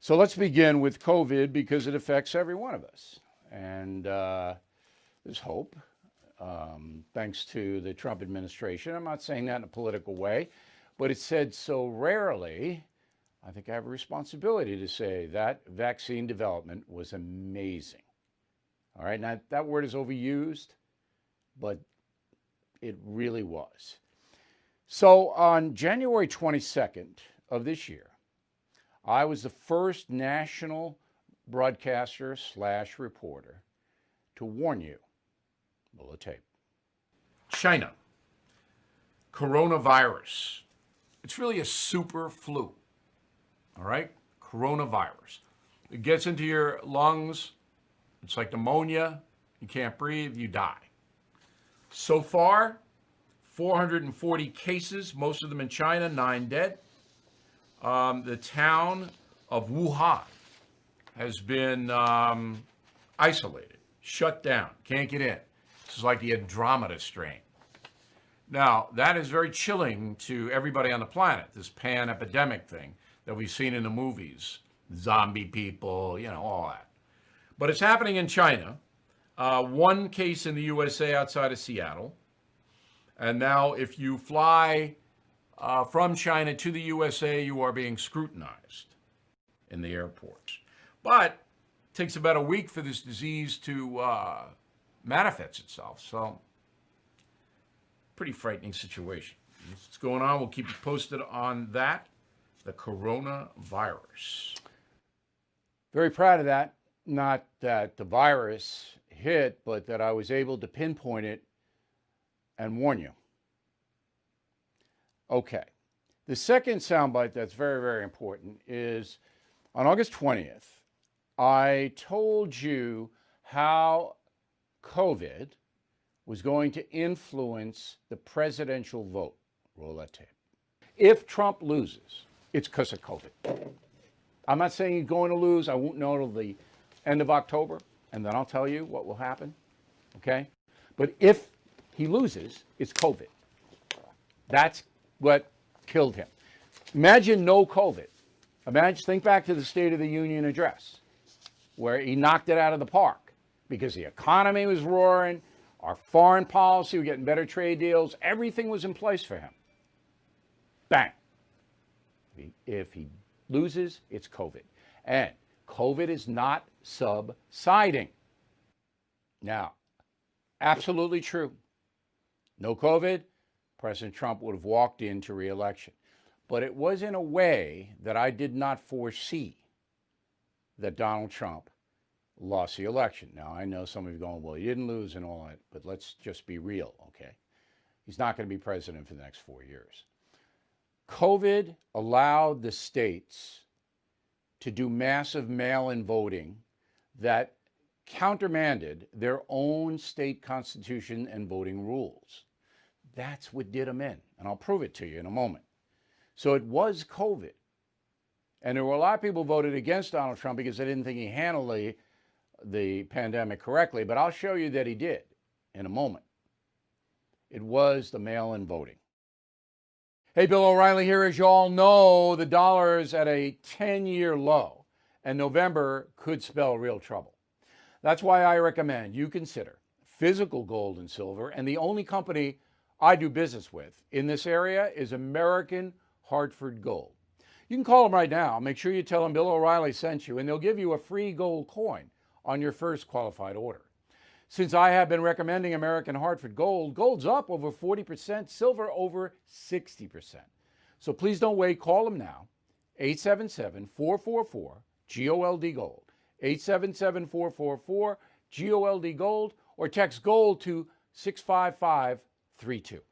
So let's begin with COVID because it affects every one of us. And there's hope, thanks to the Trump administration. I'm not saying that in a political way, but it's said so rarely. I think I have a responsibility to say that vaccine development was amazing. All right, now that word is overused, but it really was. So on January 22nd of this year, I was the first national broadcaster / reporter to warn you. Roll the tape. China. Coronavirus. It's really a super flu. All right? Coronavirus. It gets into your lungs. It's like pneumonia. You can't breathe. You die. So far, 440 cases, most of them in China, 9 dead. The town of Wuhan has been isolated, shut down, can't get in. This is like the Andromeda strain. Now, that is very chilling to everybody on the planet, this pan-epidemic thing that we've seen in the movies, zombie people, all that. But it's happening in China. 1 case in the USA outside of Seattle. And now if you fly from China to the USA, you are being scrutinized in the airports. But it takes about a week for this disease to manifest itself. So, pretty frightening situation. What's going on? We'll keep you posted on that. The coronavirus. Very proud of that. Not that the virus hit, but that I was able to pinpoint it and warn you. Okay. The second soundbite that's very, very important is on August 20th, I told you how COVID was going to influence the presidential vote. Roll that tape. If Trump loses, it's because of COVID. I'm not saying he's going to lose. I won't know until the end of October, and then I'll tell you what will happen. Okay? But if he loses, it's COVID. That's what killed him. Imagine no COVID. Think back to the State of the Union address, where he knocked it out of the park because the economy was roaring, our foreign policy, we're getting better trade deals, everything was in place for him. Bang. If he loses, it's COVID. And COVID is not subsiding. Now, absolutely true. No COVID, President Trump would have walked into re-election. But it was in a way that I did not foresee that Donald Trump lost the election. Now, I know some of you are going, well, he didn't lose and all that, but let's just be real, okay? He's not going to be president for the next 4 years. COVID allowed the states to do massive mail-in voting that countermanded their own state constitution and voting rules. That's what did them in, and I'll prove it to you in a moment. So it was COVID. And there were a lot of people who voted against Donald Trump because they didn't think he handled the pandemic correctly, but I'll show you that he did in a moment. It was the mail-in voting. Hey, Bill O'Reilly here. As you all know, the dollar is at a 10-year low, and November could spell real trouble. That's why I recommend you consider physical gold and silver, and the only company I do business with in this area is American Hartford Gold. You can call them right now. Make sure you tell them Bill O'Reilly sent you, and they'll give you a free gold coin on your first qualified order. Since I have been recommending American Hartford Gold, gold's up over 40%, silver over 60%. So please don't wait. Call them now. 877-444-GOLD Gold. 877-444-GOLD Gold, or text GOLD to 65532.